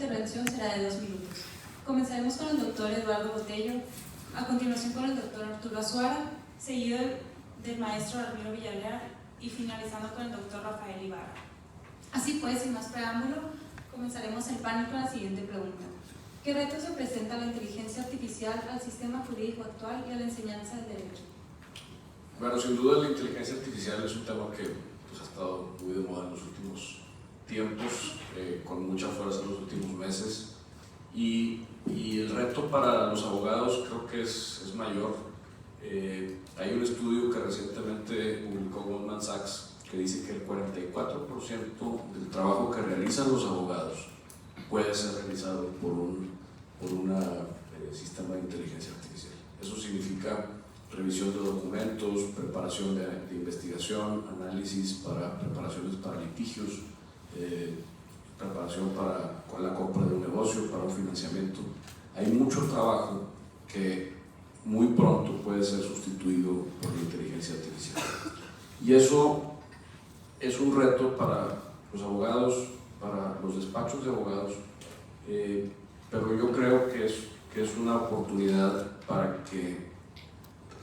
intervención será de 2 minutos. Comenzaremos con el doctor Eduardo Botello, a continuación con el doctor Arturo Azuara, seguido del maestro Ramiro Villarreal y finalizando con el doctor Rafael Ibarra. Así pues, sin más preámbulo, comenzaremos el panel con la siguiente pregunta. ¿Qué retos se presenta la inteligencia artificial al sistema jurídico actual y a la enseñanza del derecho? Bueno, sin duda la inteligencia artificial es un tema que pues, ha estado muy de moda en los últimos tiempos, con mucha fuerza en los últimos meses, y el reto para los abogados creo que es mayor. Hay un estudio que recientemente publicó Goldman Sachs que dice que el 44% del trabajo que realizan los abogados puede ser realizado por un sistema de inteligencia artificial. Eso significa revisión de documentos, preparación de investigación, análisis para preparaciones para litigios, preparación con la compra de un negocio, para un financiamiento. Hay mucho trabajo que muy pronto puede ser sustituido por la inteligencia artificial. Y eso es un reto para los abogados, para los despachos de abogados, pero yo creo que es una oportunidad para que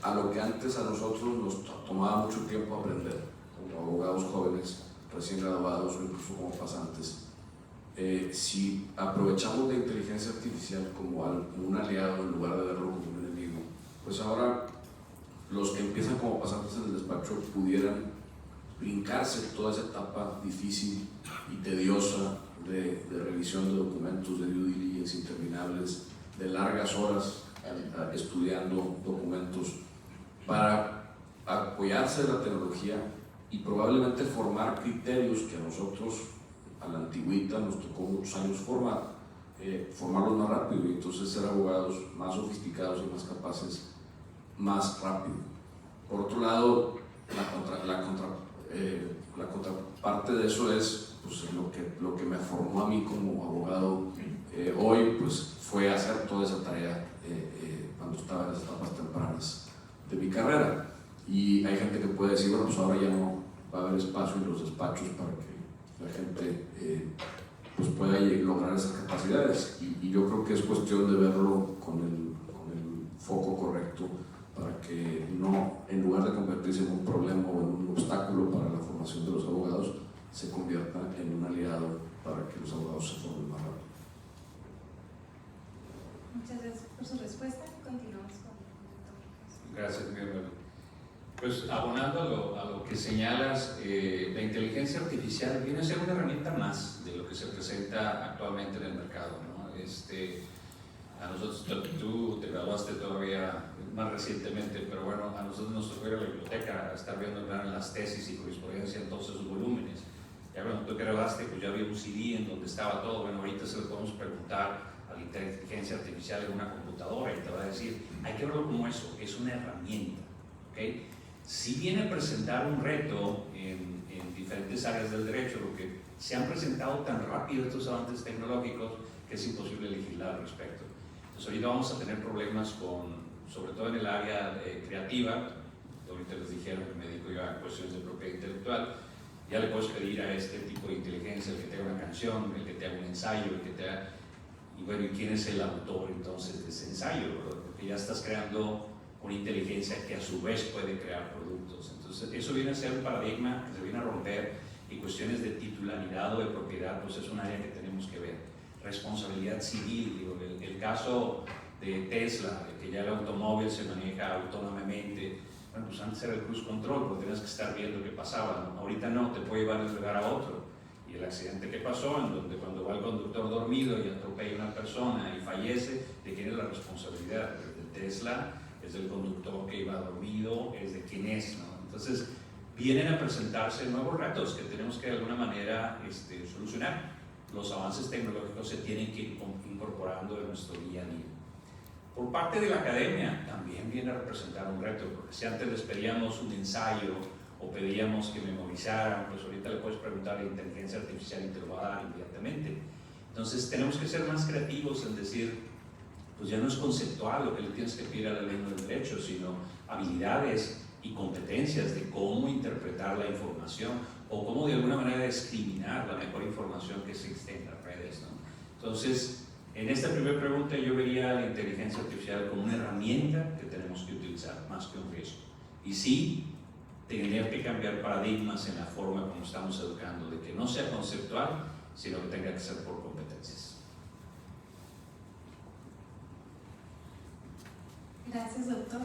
a lo que antes a nosotros nos tomaba mucho tiempo aprender, como abogados jóvenes, recién graduados o incluso como pasantes, si aprovechamos la inteligencia artificial como un aliado en lugar de verlo como un enemigo, pues ahora los que empiezan como pasantes en el despacho pudieran brincarse toda esa etapa difícil y tediosa de revisión de documentos, de due diligence interminables, de largas horas estudiando documentos, para apoyarse de la tecnología y probablemente formar criterios que a nosotros, a la antigüita, nos tocó muchos años formarlos más rápido y entonces ser abogados más sofisticados y más capaces más rápido. Por otro lado, la contraparte de eso es pues, lo que me formó a mí como abogado hoy, pues fue hacer toda esa tarea cuando estaba en las etapas tempranas de mi carrera. Y hay gente que puede decir, bueno, pues ahora ya no va a haber espacio en los despachos para que la gente pues pueda lograr esas capacidades. Y yo creo que es cuestión de verlo con el foco correcto para que no, en lugar de convertirse en un problema o en un obstáculo para la formación de los abogados, se convierta en un aliado para que los abogados se formen más rápido. Muchas gracias por su respuesta. Continuamos con el doctor. Gracias, Miguel. Pues abonando a lo que señalas, la inteligencia artificial viene a ser una herramienta más de lo que se presenta actualmente en el mercado, ¿no? A nosotros, tú te graduaste todavía más recientemente, pero bueno, a nosotros nos tocó ir a la biblioteca a estar viendo las tesis y jurisprudencia en todos esos volúmenes. Ya cuando tú te graduaste, pues ya había un CD en donde estaba todo. Bueno, ahorita se lo podemos preguntar a la inteligencia artificial en una computadora y te va a decir, hay que verlo como eso, es una herramienta, ¿ok? Si viene a presentar un reto en diferentes áreas del derecho, lo que se han presentado tan rápido estos avances tecnológicos que es imposible legislar al respecto. Entonces ahorita vamos a tener problemas sobre todo en el área creativa. Ahorita les dijeron que me dedico yo a cuestiones de propiedad intelectual. Ya le puedes pedir a este tipo de inteligencia el que te haga una canción, el que te haga un ensayo, el que te haga... Y bueno, ¿y quién es el autor entonces de ese ensayo? Porque ya estás creando una inteligencia que a su vez puede crear productos. Entonces eso viene a ser un paradigma que se viene a romper, y cuestiones de titularidad o de propiedad pues es un área que tenemos que ver. Responsabilidad civil, digo, el caso de Tesla, de que ya el automóvil se maneja autónomamente. Bueno, pues antes era el cruise control, porque tenías que estar viendo qué pasaba, ¿no? Ahorita no, te puede llevar de un lugar a otro. Y el accidente que pasó, en donde cuando va el conductor dormido y atropella a una persona y fallece, ¿de quién es la responsabilidad? ¿De Tesla? ¿Es del conductor que iba dormido? ¿Es de quién es? ¿No? Entonces, vienen a presentarse nuevos retos que tenemos que de alguna manera solucionar. Los avances tecnológicos se tienen que ir incorporando en nuestro día a día. Por parte de la academia también viene a representar un reto, porque si antes les pedíamos un ensayo o pedíamos que memorizaran, pues ahorita le puedes preguntar a la inteligencia artificial y te lo va a dar inmediatamente. Entonces tenemos que ser más creativos en decir, pues ya no es conceptual lo que le tienes que pedir a la lengua del derecho, sino habilidades y competencias de cómo interpretar la información o cómo de alguna manera discriminar la mejor información que existe en las redes, ¿no? Entonces, en esta primera pregunta yo vería la inteligencia artificial como una herramienta que tenemos que utilizar más que un riesgo. Y sí, tendría que cambiar paradigmas en la forma como estamos educando, de que no sea conceptual, sino que tenga que ser por competencias. Gracias, doctor.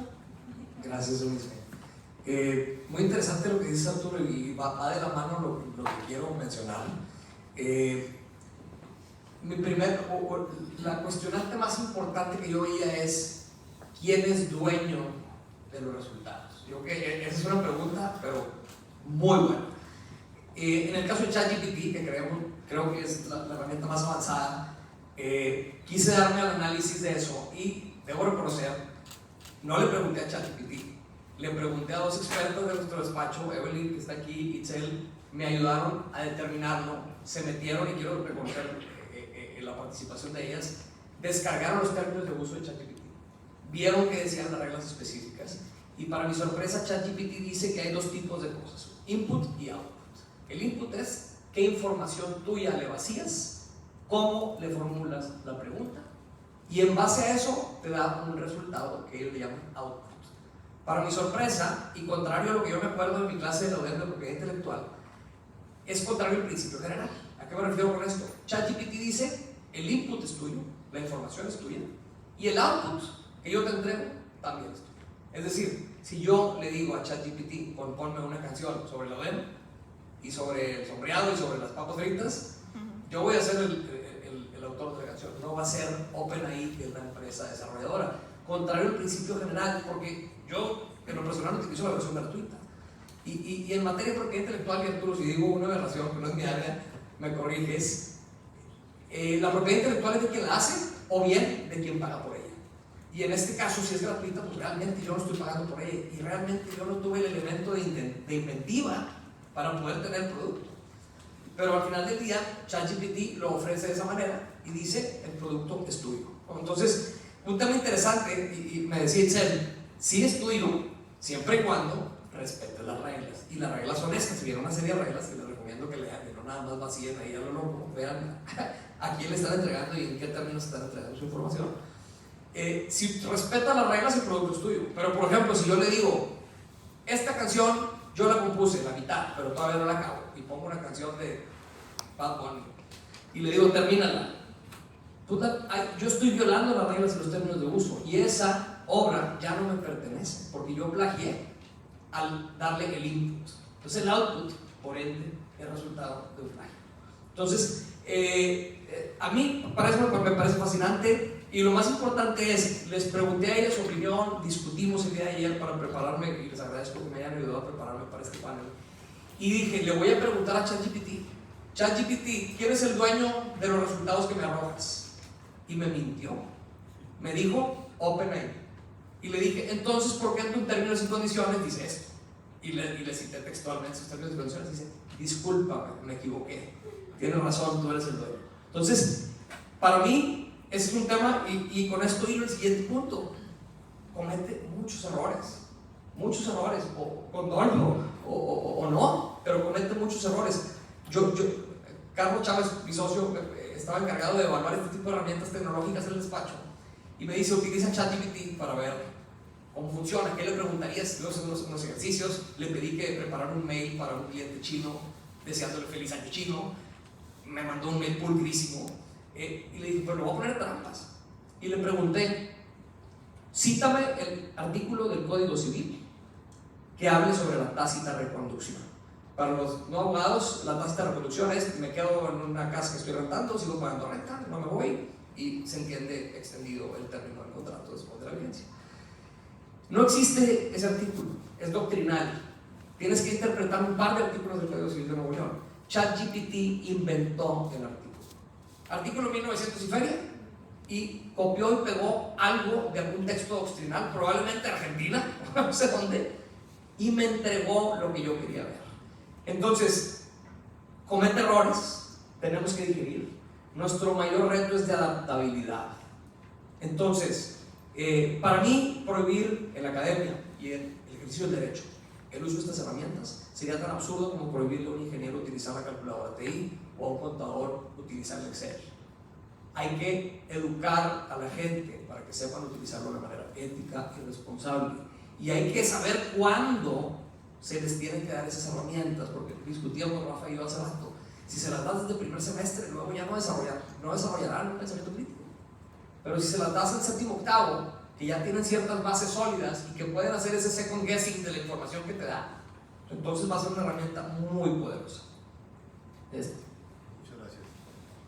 Gracias, Luis. Muy interesante lo que dice Arturo y va de la mano lo que quiero mencionar. La cuestionante más importante que yo veía es ¿quién es dueño de los resultados? Yo creo que esa es una pregunta, pero muy buena. En el caso de ChatGPT, que creo que es la herramienta más avanzada, quise darme al análisis de eso y debo reconocer, no le pregunté a ChatGPT, le pregunté a dos expertos de nuestro despacho, Evelyn, que está aquí, y Itzel, me ayudaron a determinarlo, se metieron, y quiero reconocer la participación de ellas, descargaron los términos de uso de ChatGPT, vieron que decían las reglas específicas, y para mi sorpresa ChatGPT dice que hay dos tipos de cosas, input y output. El input es qué información tuya le vacías, cómo le formulas la pregunta, y en base a eso te da un resultado que ellos le llaman output. Para mi sorpresa, y contrario a lo que yo me acuerdo de mi clase de la UDEM de propiedad intelectual, es contrario al principio general. ¿A qué me refiero con esto? ChatGPT dice, el input es tuyo, la información es tuya, y el output que yo te entrego también es tuyo. Es decir, si yo le digo a ChatGPT, ponme una canción sobre la UDEM, y sobre el sombreado y sobre las papas fritas, yo voy a ser el autor de la canción, no va a ser OpenAI, que es la empresa desarrolladora. Contrario al principio general, porque yo en lo personal utilizo la versión gratuita. Y en materia de propiedad intelectual, y Arturo, si digo una aberración que no es mi área, me corriges, la propiedad intelectual es de quien la hace o bien de quien paga por ella. Y en este caso, si es gratuita, pues realmente yo no estoy pagando por ella y realmente yo no tuve el elemento de inventiva para poder tener el producto. Pero al final del día, ChatGPT lo ofrece de esa manera y dice, el producto es tuyo. Entonces, un tema interesante, y me decía Itzel, sí es tuyo, siempre y cuando respetes las reglas. Y las reglas son estas, viene una serie de reglas que les recomiendo que lean, que no nada más vacíen ahí a lo loco, vean a quién le están entregando y en qué términos están entregando su información. Si respeta las reglas, el producto es tuyo. Pero por ejemplo, si yo le digo, esta canción yo la compuse la mitad, pero todavía no la acabo, y pongo una canción de Bad Bunny y le digo, termínala, yo estoy violando las reglas y los términos de uso, y esa obra ya no me pertenece, porque yo plagié al darle el input. Entonces el output, por ende, es resultado de un plagio. Entonces, a mí me parece fascinante. Y lo más importante es, les pregunté a ellos su opinión, discutimos el día de ayer para prepararme, y les agradezco que me hayan ayudado a prepararme para este panel. Y dije, le voy a preguntar a ChatGPT, ChatGPT, ¿quién es el dueño de los resultados que me arrojas? Y me mintió. Me dijo, OpenAI. Y le dije, entonces, ¿por qué en tus términos y condiciones dice esto? Y le cité textualmente sus términos y condiciones, dice, discúlpame, me equivoqué. Tienes razón, tú eres el dueño. Entonces, para mí, ese es un tema, y con esto ir al siguiente punto. Comete muchos errores, o con dolo, o no, pero comete muchos errores. Carlos Chávez, mi socio, estaba encargado de evaluar este tipo de herramientas tecnológicas en el despacho, y me dice, utiliza ChatGPT para ver cómo funciona. ¿Qué le preguntarías? Luego hacer unos ejercicios, le pedí que preparara un mail para un cliente chino, deseándole feliz año chino, me mandó un mail pulcrísimo. Y le dije, pero le voy a poner trampas. Y le pregunté, cítame el artículo del Código Civil que hable sobre la tácita reconducción. Para los no abogados, la tácita reconducción es, me quedo en una casa que estoy rentando, sigo pagando renta, no me voy, y se entiende extendido el término del contrato después de la vigencia. No existe ese artículo, es doctrinal. Tienes que interpretar un par de artículos del Código Civil de Nuevo León. ChatGPT inventó el artículo 1900 y feria, y copió y pegó algo de algún texto doctrinal, probablemente Argentina, no sé dónde, y me entregó lo que yo quería ver. Entonces, comete errores, tenemos que digerir. Nuestro mayor reto es de adaptabilidad. Entonces, para mí, prohibir en la academia y en el ejercicio del derecho el uso de estas herramientas sería tan absurdo como prohibirle a un ingeniero utilizar la calculadora TI o a un contador utilizar el Excel. hay que educar a la gente para que sepan utilizarlo de manera ética y responsable. Y hay que saber cuándo se les tienen que dar esas herramientas, porque discutíamos Rafa y yo hace rato, si se las das desde el primer semestre, luego ya no desarrollarán un pensamiento crítico. Pero si se las das en séptimo, octavo, que ya tienen ciertas bases sólidas y que pueden hacer ese second guessing de la información que te da, entonces va a ser una herramienta muy poderosa. Muchas gracias.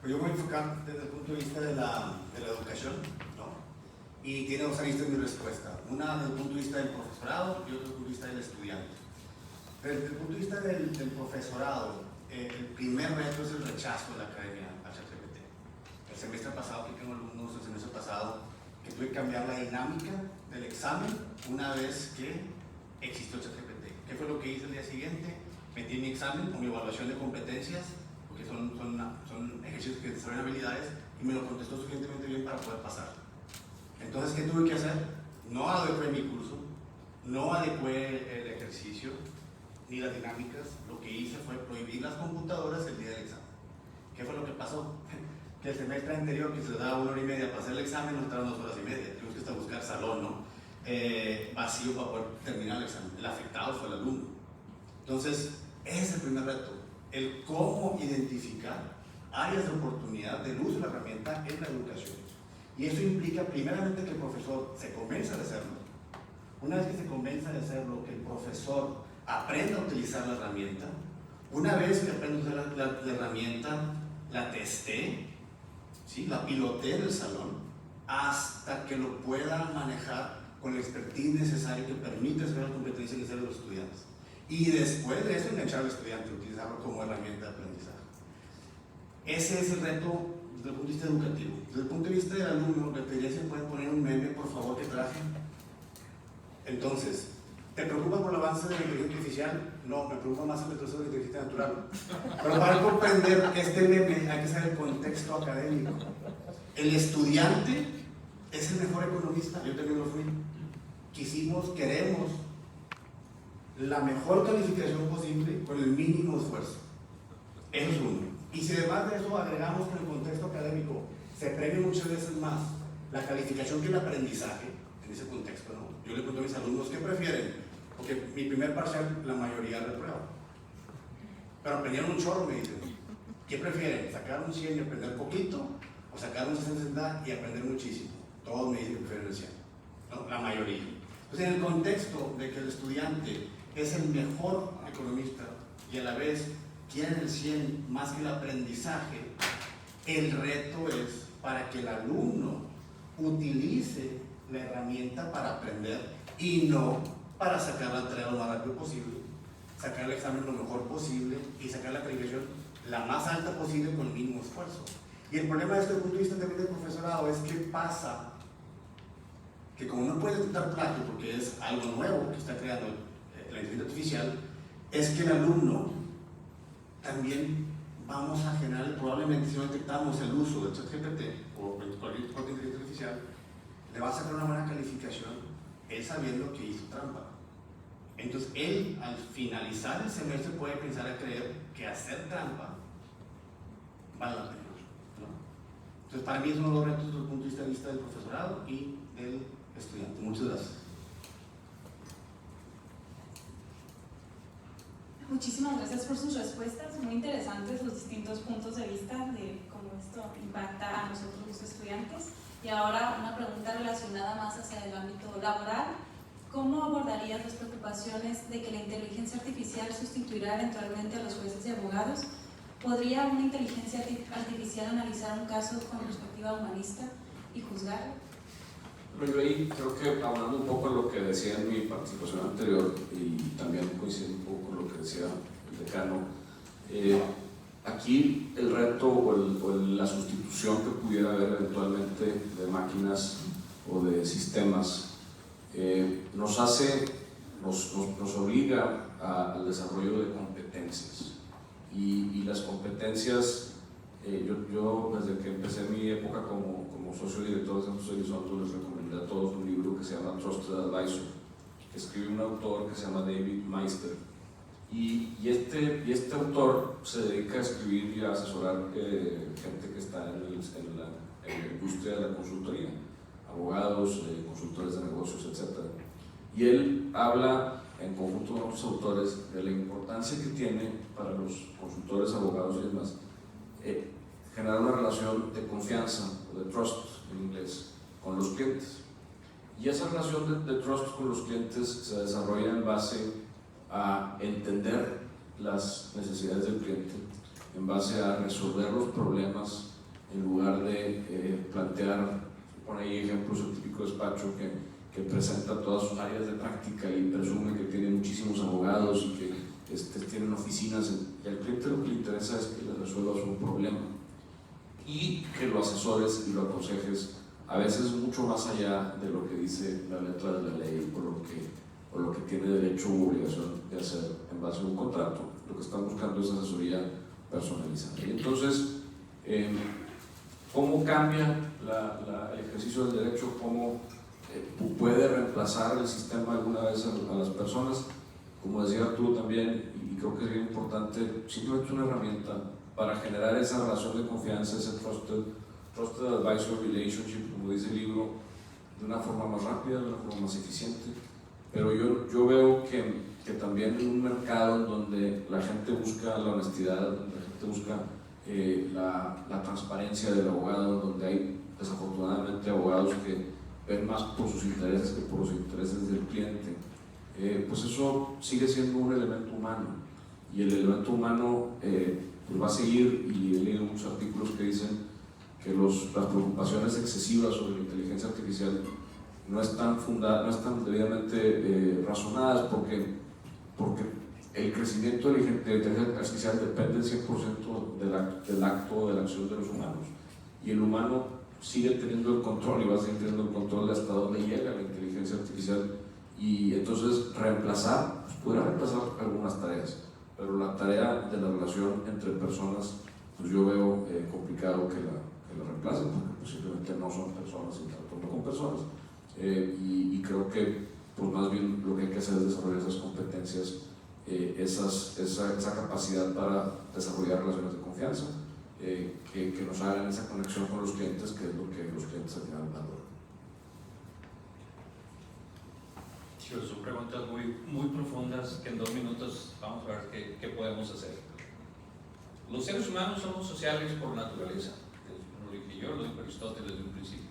Pues yo me voy a enfocar desde el punto de vista de la educación, ¿no? Y tiene dos aristas mi respuesta. Una desde el punto de vista del profesorado y otra desde el punto de vista del estudiante. Desde el punto de vista del profesorado, el primer reto es el rechazo de la academia a ChatGPT. El semestre pasado, que tengo alumnos el semestre pasado, que tuve que cambiar la dinámica del examen una vez que existió ChatGPT. ¿Qué fue lo que hice el día siguiente? Metí mi examen con mi evaluación de competencias, porque son ejercicios que desarrollan habilidades, y me lo contestó suficientemente bien para poder pasar. Entonces, ¿qué tuve que hacer? No adecué mi curso, no adecué el ejercicio, ni las dinámicas. Lo que hice fue prohibir las computadoras el día del examen. ¿Qué fue lo que pasó? Que el semestre anterior, que se les daba 1 hora y media para hacer el examen, nos estaban 2 horas y media. Tuvimos que estar a buscar salón, ¿no? Vacío para poder terminar el examen. El afectado fue el alumno. Entonces, ese es el primer reto, el cómo identificar áreas de oportunidad del uso de la herramienta en la educación. Y eso implica primeramente que el profesor se convenza de hacerlo. Una vez que se convenza de hacerlo, que el profesor aprenda a utilizar la herramienta. Una vez que aprenda a usar la herramienta, la teste, ¿sí? La pilotee en el salón, hasta que lo pueda manejar con la expertise necesaria que permita hacer las competencias necesarias de los estudiantes. Y después de eso, enganchar al estudiante, utilizarlo como herramienta de aprendizaje. Ese es el reto desde el punto de vista educativo. Desde el punto de vista del alumno, le pediría si pueden poner un meme, por favor, que traje. Entonces, ¿te preocupas por el avance de la inteligencia artificial? No, me preocupa más el retroceso de la inteligencia natural. Pero para comprender este meme hay que saber el contexto académico. El estudiante es el mejor economista, yo también lo fui. Queremos la mejor calificación posible con el mínimo esfuerzo. Eso es uno. Y si además de eso agregamos que en el contexto académico se premia muchas veces más la calificación que el aprendizaje, en ese contexto, ¿no? Yo le pregunto a mis alumnos, ¿qué prefieren? Porque mi primer parcial, la mayoría reprueba. Pero aprendieron un chorro, me dicen. ¿Qué prefieren? ¿Sacar un 100 y aprender poquito? ¿O sacar un 60 y aprender muchísimo? Todos me dicen que prefieren el 100. ¿No? La mayoría. Entonces, en el contexto de que el estudiante es el mejor economista y a la vez quieren el 100 más que el aprendizaje, el reto es para que el alumno utilice la herramienta para aprender y no para sacar la tarea lo más rápido posible, sacar el examen lo mejor posible y sacar la calificación la más alta posible con el mínimo esfuerzo. Y el problema desde el punto de vista también del profesorado es que pasa que como no puede detectar plagio porque es algo nuevo que está creando la inteligencia artificial, es que el alumno también vamos a generar, probablemente si no detectamos el uso del ChatGPT o cualquier tipo de inteligencia artificial, le va a sacar una buena calificación, él sabiendo que hizo trampa. Entonces él al finalizar el semestre puede pensar a creer que hacer trampa vale la pena, ¿no? Entonces para mí es uno de los retos desde el punto de vista del profesorado y del estudiante. Muchas gracias. Muchísimas gracias por sus respuestas, muy interesantes los distintos puntos de vista de cómo esto impacta a nosotros los estudiantes. Y ahora una pregunta relacionada más hacia el ámbito laboral. ¿Cómo abordarías las preocupaciones de que la inteligencia artificial sustituirá eventualmente a los jueces y abogados? ¿Podría una inteligencia artificial analizar un caso con perspectiva humanista y juzgarlo? Bueno, yo ahí creo que hablando un poco de lo que decía en mi participación anterior y también coincidiendo un poco con lo que decía el decano, aquí el reto o la sustitución que pudiera haber eventualmente de máquinas o de sistemas nos obliga al desarrollo de competencias y las competencias, yo desde que empecé mi época como socio director de Santos Elizondo les recomendé a todos un libro que se llama Trusted Advisor, que escribe un autor que se llama David Meister, y este autor se dedica a escribir y a asesorar gente que está industria de la consultoría, abogados, consultores de negocios, etc. Y él habla en conjunto con otros autores de la importancia que tiene para los consultores, abogados y demás generar una relación de confianza, o de trust en inglés, con los clientes. Y esa relación de trust con los clientes se desarrolla en base a entender las necesidades del cliente, en base a resolver los problemas en lugar de plantear, pone ahí ejemplos, el típico despacho que presenta todas sus áreas de práctica y presume que tiene muchísimos abogados y que tienen oficinas, y al cliente lo que le interesa es que le resuelvas un problema y que lo asesores y lo aconsejes a veces mucho más allá de lo que dice la letra de la ley o lo que tiene derecho u obligación de hacer en base a un contrato. Lo que están buscando es asesoría personalizada. Y entonces, ¿cómo cambia el ejercicio del derecho? ¿Cómo puede reemplazar el sistema alguna vez a las personas? Como decía Arturo también, y creo que es bien importante, simplemente una herramienta para generar esa relación de confianza, ese trusted advisor relationship, como dice el libro, de una forma más rápida, de una forma más eficiente. Pero yo veo que también en un mercado en donde la gente busca la honestidad, donde la gente busca la transparencia del abogado, donde hay desafortunadamente abogados que ven más por sus intereses que por los intereses del cliente, pues eso sigue siendo un elemento humano, y el elemento humano pues va a seguir, y he leído muchos artículos que dicen que las preocupaciones excesivas sobre la inteligencia artificial no están fundadas, no están debidamente razonadas, porque el crecimiento de la inteligencia artificial depende 100% del acto, de la acción de los humanos, y el humano sigue teniendo el control y va a seguir teniendo el control de hasta dónde llega la inteligencia artificial. Y entonces reemplazar, pues podrá reemplazar algunas tareas, pero la tarea de la relación entre personas, pues yo veo complicado que la reemplacen, porque pues simplemente no son personas y interactúan con personas. Y creo que pues más bien lo que hay que hacer es desarrollar esas competencias, esa capacidad para desarrollar relaciones de confianza, que nos hagan esa conexión con los clientes, que es lo que los clientes al final valoran. Son preguntas muy profundas que en 2 minutos vamos a ver qué podemos hacer. Los seres humanos somos sociales por naturaleza. Lo dije yo, lo dijo Aristóteles desde un principio.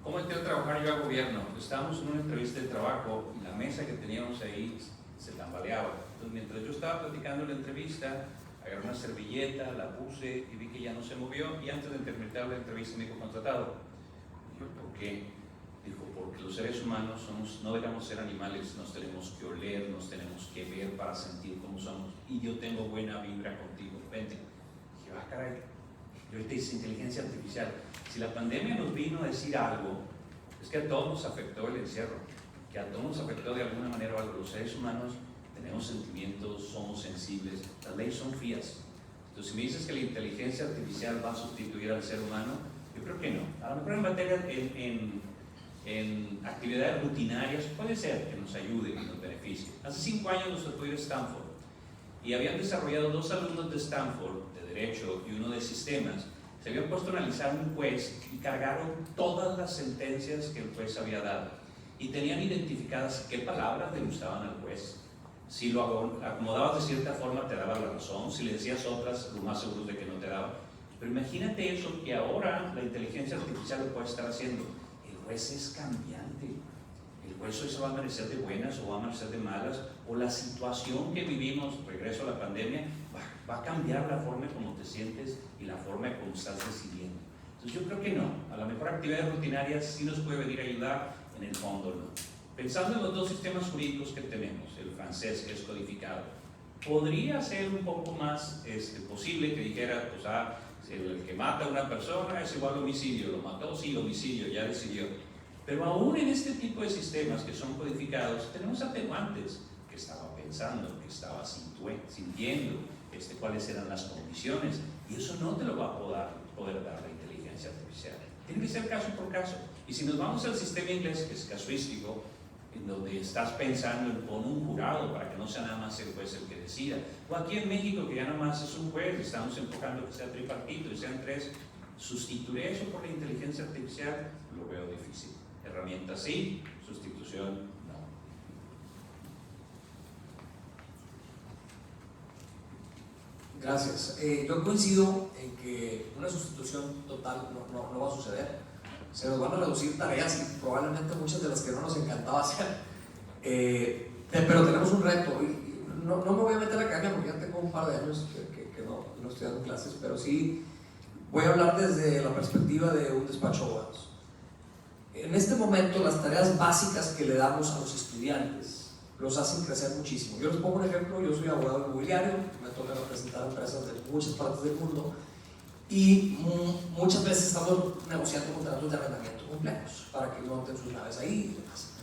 ¿Cómo entré a trabajar yo a gobierno? Estábamos en una entrevista de trabajo y la mesa que teníamos ahí se tambaleaba. Entonces, mientras yo estaba platicando la entrevista, agarré una servilleta, la puse y vi que ya no se movió, y antes de terminar la entrevista me dijo: contratado. Y yo: ¿por qué? Dijo: porque los seres humanos no debemos ser animales, nos tenemos que oler, nos tenemos que ver para sentir cómo somos, y yo tengo buena vibra contigo, vente. Dije: caray, y ahorita dice inteligencia artificial. Si la pandemia nos vino a decir algo, es que a todos nos afectó el encierro, que a todos nos afectó de alguna manera o algo. Los seres humanos tenemos sentimientos, somos sensibles, las leyes son frías. Entonces, si me dices que la inteligencia artificial va a sustituir al ser humano, yo creo que no. A lo mejor en materia, en actividades rutinarias puede ser que nos ayude y nos beneficie. Hace 5 años nos tocó ir a Stanford y habían desarrollado 2 alumnos de Stanford, de Derecho y uno de Sistemas. Se habían puesto a analizar un juez y cargaron todas las sentencias que el juez había dado y tenían identificadas qué palabras le gustaban al juez. Si lo acomodabas de cierta forma te daba la razón, si le decías otras, lo más seguro es de que no te daba. Pero imagínate eso, que ahora la inteligencia artificial lo puede estar haciendo. El juez es cambiante. El juez hoy se va a amanecer de buenas o va a amanecer de malas, o la situación que vivimos, regreso a la pandemia, va a cambiar la forma como te sientes y la forma como estás decidiendo. Entonces yo creo que no. A lo mejor actividades rutinarias sí nos puede venir a ayudar, en el fondo no. Pensando en los 2 sistemas jurídicos que tenemos, el francés, que es codificado, podría ser un poco más posible que dijera, pues el que mata a una persona es igual a homicidio, lo mató, sí, homicidio, ya decidió. Pero aún en este tipo de sistemas que son codificados, tenemos atenuantes, que estaba pensando, que estaba sintiendo, cuáles eran las condiciones, y eso no te lo va a poder dar la inteligencia artificial. Tiene que ser caso por caso. Y si nos vamos al sistema inglés, que es casuístico, en donde estás pensando en poner un jurado para que no sea nada más el juez el que decida, o aquí en México, que ya nada más es un juez, estamos enfocando que sea tripartito y sean 3, ¿Sustituiré eso por la inteligencia artificial? Lo veo difícil. Herramienta sí, sustitución no. Gracias. Yo coincido en que una sustitución total no va a suceder. Se nos van a reducir tareas y probablemente muchas de las que no nos encantaba hacer. Pero tenemos un reto. Y no me voy a meter a la academia porque ya tengo un par de años que no estoy dando clases, pero sí voy a hablar desde la perspectiva de un despacho de abogados. En este momento, las tareas básicas que le damos a los estudiantes los hacen crecer muchísimo. Yo les pongo un ejemplo. Yo soy abogado inmobiliario, me toca representar empresas de muchas partes del mundo y muchas veces estamos negociando contratos de arrendamiento complejos para que monten sus naves ahí y demás.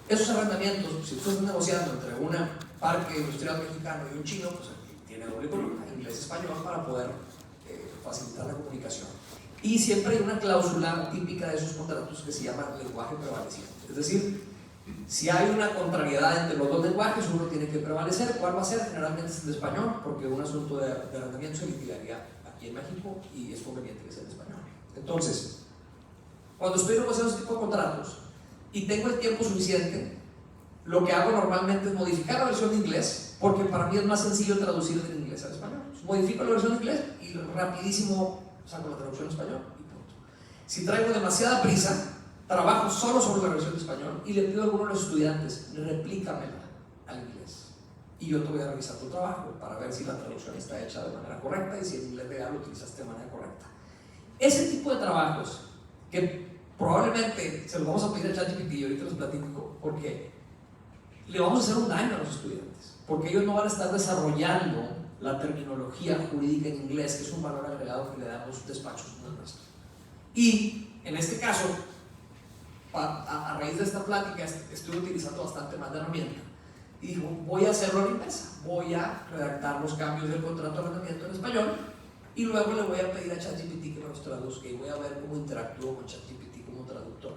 Esos arrendamientos, si tú estás negociando entre un parque industrial mexicano y un chino, pues tiene doble columna, inglés y español, para poder facilitar la comunicación. Y siempre hay una cláusula típica de esos contratos que se llama lenguaje prevaleciente. Es decir, si hay una contrariedad entre los dos lenguajes, uno tiene que prevalecer. ¿Cuál va a ser? Generalmente es el español, porque un asunto de arrendamiento se litigaría aquí en México y es conveniente que sea en español. Entonces, cuando estoy negociando este tipo de contratos y tengo el tiempo suficiente, lo que hago normalmente es modificar la versión de inglés, porque para mí es más sencillo traducir del inglés al español. Modifico la versión de inglés y rapidísimo saco la traducción en español y punto. Si traigo demasiada prisa, trabajo solo sobre la versión de español y le pido a alguno de los estudiantes, replícamela al inglés. Y yo te voy a revisar tu trabajo para ver si la traducción está hecha de manera correcta y si el inglés real lo utilizaste de manera correcta. Ese tipo de trabajos, que probablemente se los vamos a pedir a ChatGPT y ahorita les platico, porque le vamos a hacer un daño a los estudiantes, porque ellos no van a estar desarrollando la terminología jurídica en inglés, que es un valor agregado que le dan los despachos como el nuestro. Y en este caso, a raíz de esta plática, estoy utilizando bastante más de herramienta. Y dijo, voy a hacerlo a la inversa. Voy a redactar los cambios del contrato de arrendamiento en español y luego le voy a pedir a ChatGPT que me los traduzca y voy a ver cómo interactúo con ChatGPT como traductor.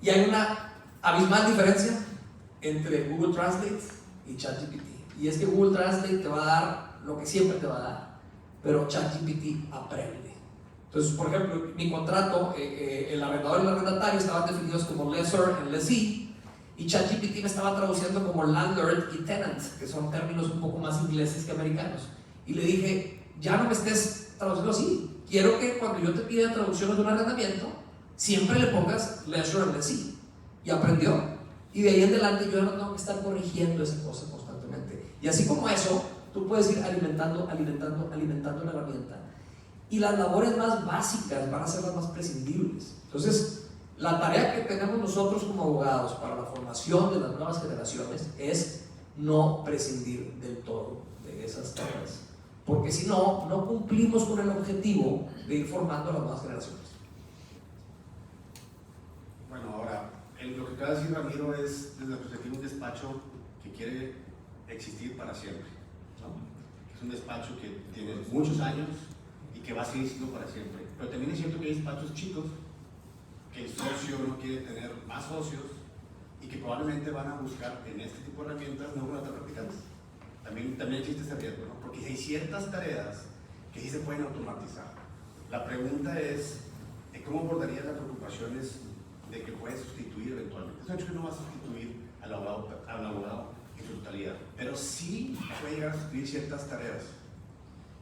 Y hay una abismal diferencia entre Google Translate y ChatGPT. Y es que Google Translate te va a dar lo que siempre te va a dar, pero ChatGPT aprende. Entonces, por ejemplo, mi contrato, el arrendador y el arrendatario estaban definidos como lessor and lessee, y ChatGPT me estaba traduciendo como landlord y tenant, que son términos un poco más ingleses que americanos. Y le dije, ya no me estés traduciendo así. Quiero que cuando yo te pida traducciones de un arrendamiento, siempre le pongas lessor and lessee. Y aprendió. Y de ahí en adelante yo no tengo que estar corrigiendo esa cosa constantemente. Y así como eso, tú puedes ir alimentando la herramienta. Y las labores más básicas van a ser las más prescindibles. Entonces, la tarea que tenemos nosotros como abogados para la formación de las nuevas generaciones es no prescindir del todo de esas tareas, porque si no, no cumplimos con el objetivo de ir formando a las nuevas generaciones. Bueno, ahora, lo que acaba de decir Ramiro es desde la perspectiva de un despacho que quiere existir para siempre, ¿no? Es un despacho que tiene muchos años y que va a seguir siendo para siempre. Pero también es cierto que hay despachos chicos que el socio no quiere tener más socios y que probablemente van a buscar en este tipo de herramientas no contratar practicantes. También existe ese riesgo, ¿no? Porque hay ciertas tareas que sí se pueden automatizar. La pregunta es ¿cómo abordarías las preocupaciones de que puedes sustituir eventualmente? Es un hecho que no va a sustituir al abogado en su totalidad, pero sí puede llegar a sustituir ciertas tareas.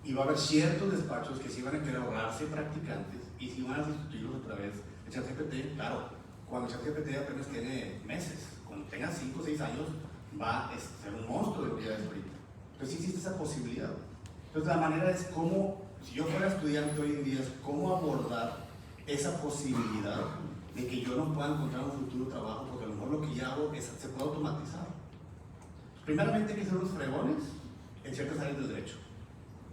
Y va a haber ciertos despachos que sí van a querer ahorrarse practicantes y sí van a sustituirlos a través de ChatGPT. Claro, cuando ChatGPT apenas tiene meses, cuando tenga 5 o 6 años, va a ser un monstruo de lo que ya es ahorita. Entonces sí existe esa posibilidad. Entonces la manera es cómo, si yo fuera estudiante hoy en día, es cómo abordar esa posibilidad de que yo no pueda encontrar un futuro trabajo, porque a lo mejor lo que ya hago se puede automatizar. Primeramente hay que ser unos fregones en ciertas áreas del derecho,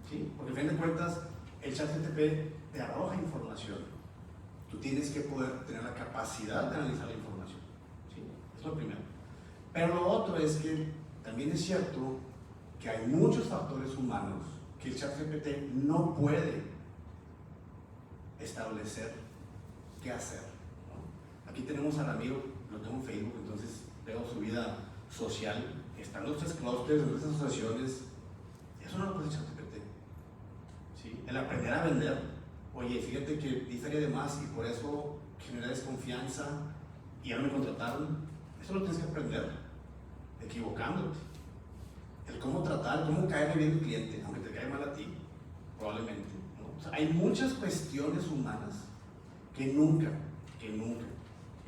¿sí? Porque a fin de cuentas el ChatGPT te arroja información. Tú tienes que poder tener la capacidad de analizar la información, ¿sí? Es lo primero. Pero lo otro es que también es cierto que hay muchos factores humanos que el ChatGPT no puede establecer qué hacer, ¿no? Aquí tenemos a Ramiro, lo tengo en Facebook, entonces veo su vida social, están nuestros clusters, nuestras asociaciones. Eso no lo puede ChatGPT, ¿sí? El aprender a vender oye, fíjate que di feria de más y por eso generé desconfianza y ya no me contrataron. Eso lo tienes que aprender, equivocándote. El cómo tratar, cómo caerle bien al cliente, aunque te cae mal a ti, probablemente, ¿no? O sea, hay muchas cuestiones humanas que nunca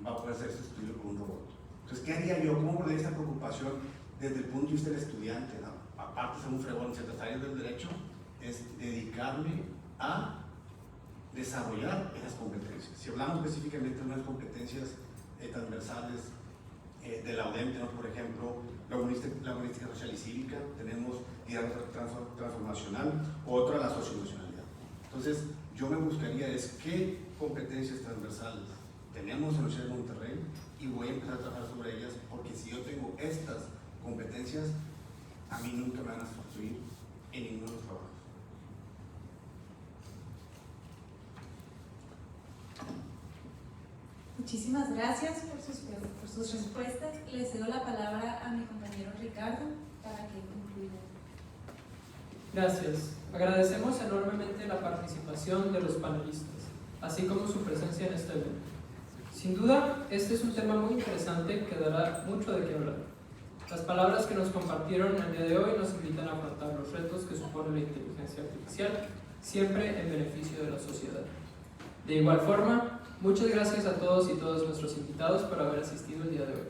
va a poder ser sustituido por un robot. Entonces, ¿qué haría yo? ¿Cómo poner esa preocupación desde el punto de vista del estudiante? ¿No? Aparte de ser un fregón en ciertas áreas del derecho, es dedicarme a desarrollar esas competencias. Si hablamos específicamente de unas competencias transversales de la UDEM, tenemos por ejemplo la humanística social y cívica, tenemos diálogo transformacional, otra la socioemocionalidad. Entonces, yo me buscaría es qué competencias transversales tenemos en la Universidad de Monterrey y voy a empezar a trabajar sobre ellas, porque si yo tengo estas competencias, a mí nunca me van a sustituir en ninguno de los trabajos. Muchísimas gracias por sus respuestas. Le cedo la palabra a mi compañero Ricardo para que concluya. Gracias. Agradecemos enormemente la participación de los panelistas, así como su presencia en este evento. Sin duda, este es un tema muy interesante que dará mucho de qué hablar. Las palabras que nos compartieron el día de hoy nos invitan a afrontar los retos que supone la inteligencia artificial, siempre en beneficio de la sociedad. De igual forma, muchas gracias a todos y todas nuestros invitados por haber asistido el día de hoy.